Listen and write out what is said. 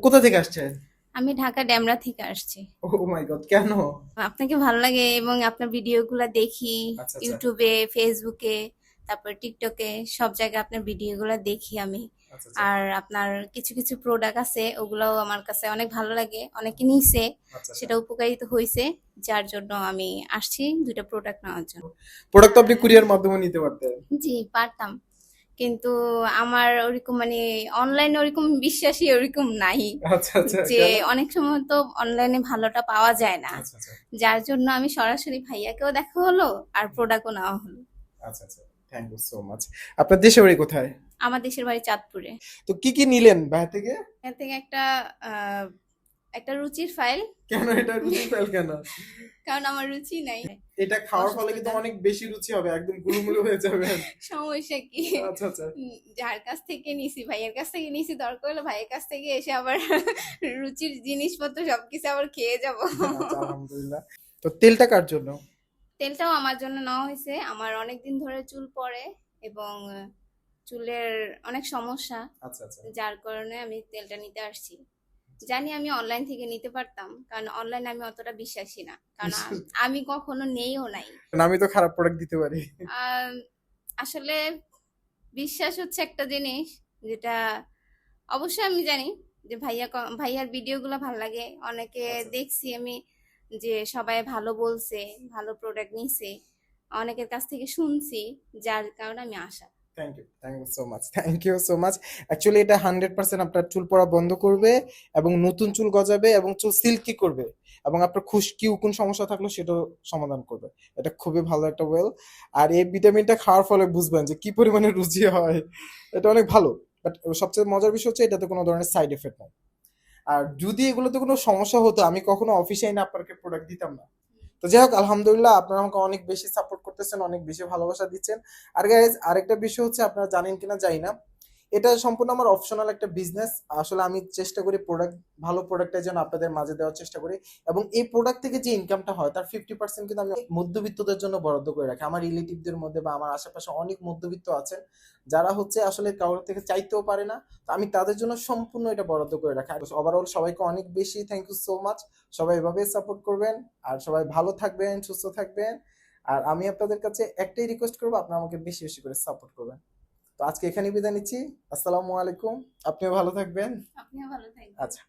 কোথা থেকে আসছেন? আমি ঢাকা ডেমরা থেকে আসছি। ও মাই গড, কেন? আপনাকে ভালো লাগে এবং আপনার ভিডিওগুলো দেখি আচ্ছা আচ্ছা ইউটিউবে, ফেসবুকে, তারপর টিকটকে, সব জায়গায় আপনার ভিডিওগুলো দেখি আমি। আচ্ছা আচ্ছা আর আপনার কিছু কিছু প্রোডাক্ট আছে, ওগুলোও আমার কাছে অনেক ভালো লাগে, অনেকে নিছে, আচ্ছা আচ্ছা। সেটা উপকারিত হয়েছে, যার জন্য আমি আসছি দুইটা প্রোডাক্ট নেওয়ার জন্য। প্রোডাক্ট তো আপনি কুরিয়ার মাধ্যমে নিতে পারতেন। জি, পারতাম, কিন্তু আমার ওরকম মানে অনলাইনে ওরকম বিশ্বাসী ওরকম নাই, আচ্ছা আচ্ছা, যে কেন? অনেক সময় তো অনলাইনে ভালোটা পাওয়া যায় না, আচ্ছা আচ্ছা যার জন্য আমি সরাসরি ভাইয়াকেও দেখা হলো আর প্রোডাক্টও নেওয়া হলো। আচ্ছা আচ্ছা, থ্যাংক ইউ সো মাচ। আপনার দেশের বাড়ি কোথায়? আমার দেশের বাড়ি চাঁদপুরে। তো কি কি নিলেন বাইরে থেকে? এখান থেকে আহ, একটা রুচির ফাইল। কেন এটা রুচি ফেল কেন? কারণ আমার রুচি নাই এটা খাওয়ার ফলে কিন্তু অসুস্থতা। অনেক বেশি রুচি হবে, একদম গুলুমুলু হয়ে যাবেন। সমস্যা কি? আচ্ছা আচ্ছা। যার কাছ থেকে নিছি, ভাইয়ের কাছ থেকে নিছি, দরকার হলে ভাইয়ের কাছ থেকে এসে আবার রুচির জিনিসপত্র সবকিছু আবার খেয়ে যাব। আচ্ছা, আলহামদুলিল্লাহ। তো তেলটা কার জন্য? তেলটাও আমার জন্য নেওয়া হয়েছে। আমার অনেক দিন ধরে চুল পড়ে এবং চুলের অনেক সমস্যা, আচ্ছা আচ্ছা। যার কারণে আমি তেলটা নিতে আসছি। জানি আমি অনলাইন থেকে নিতে পারতাম, কারণ অনলাইনে আমি অতটা বিশ্বাসী না, কারণ আমি কখনো নেইও নাই। আমি তো খারাপ প্রোডাক্ট দিতে পারি। আহ, আসলে বিশ্বাস হচ্ছে একটা জিনিস, যেটা অবশ্যই আমি জানি যে ভাইয়ার ভিডিওগুলো ভালো লাগে, অনেকে আচ্ছা আচ্ছা। দেখছি আমি যে সবাই ভালো বলছে, ভালো প্রোডাক্ট নিছে, অনেকের কাছ থেকে শুনছি, যার কারণে আমি আসা। Thank you so much, thank you so much. Actually এটা 100% আপনার চুল পড়া বন্ধ করবে এবং নতুন চুল গজাবে এবং চুল সিল্কি করবে এবং আপনার খুশকি উকুন সমস্যা থাকলে সেটাও সমাধান করবে। এটা খুবই ভালো একটা ওয়েল। আর এই ভিটামিনটা খাওয়ার ফলে বুঝবেন যে কি পরিমাণে রুচি হয়। এটা অনেক ভালো। বাট সবচেয়ে মজার বিষয় হচ্ছে এটাতে কোনো ধরনের সাইড এফেক্ট নাই। আর যদি এগুলোতে কোনো সমস্যা হতো আমি কখনো অফিসে এনে আপনাকে প্রোডাক্ট দিতাম না। তো যাই হোক, আলহামদুলিল্লাহ আপনারা আমাকে অনেক বেশি সাপোর্ট করতেছেন, অনেক বেশি ভালোবাসা দিচ্ছেন। আর গাইজ আরেকটা বিষয় হচ্ছে, আপনারা জানেন কিনা জানি না, এটা সম্পূর্ণ আমার অপশনাল একটা বিজনেস। আসলে আমি চেষ্টা করি প্রোডাক্ট, ভালো প্রোডাক্টটা যেন আপনাদের মাঝে দেওয়ার চেষ্টা করি, এবং এই প্রোডাক্ট থেকে যে ইনকামটা হয় তার 50% কিন্তু আমি মধ্যবিত্তদের জন্য বরাদ্দ করে রাখি। আমার রিলেটিভদের মধ্যে বা আমার আশেপাশে অনেক মধ্যবিত্ত আছেন যারা হচ্ছে আসলে কারোর থেকে চাইতেও পারে না। তো আমি তাদের জন্য সম্পূর্ণ এটা বরাদ্দ করে রাখি। ওভারঅল সবাইকে অনেক বেশি থ্যাংক ইউ সো মাচ। সবাই এভাবে সাপোর্ট করবেন আর সবাই ভালো থাকবেন, সুস্থ থাকবেন। আর আমি আপনাদের কাছে একটাই রিকোয়েস্ট করবো, আপনারা আমাকে বেশি বেশি করে সাপোর্ট করবেন। তো আজকে এখানেই বিদায় নিচ্ছি। আসসালামু আলাইকুম। আপনিও ভালো থাকবেন। আপনিও ভালো থাকবেন। আচ্ছা।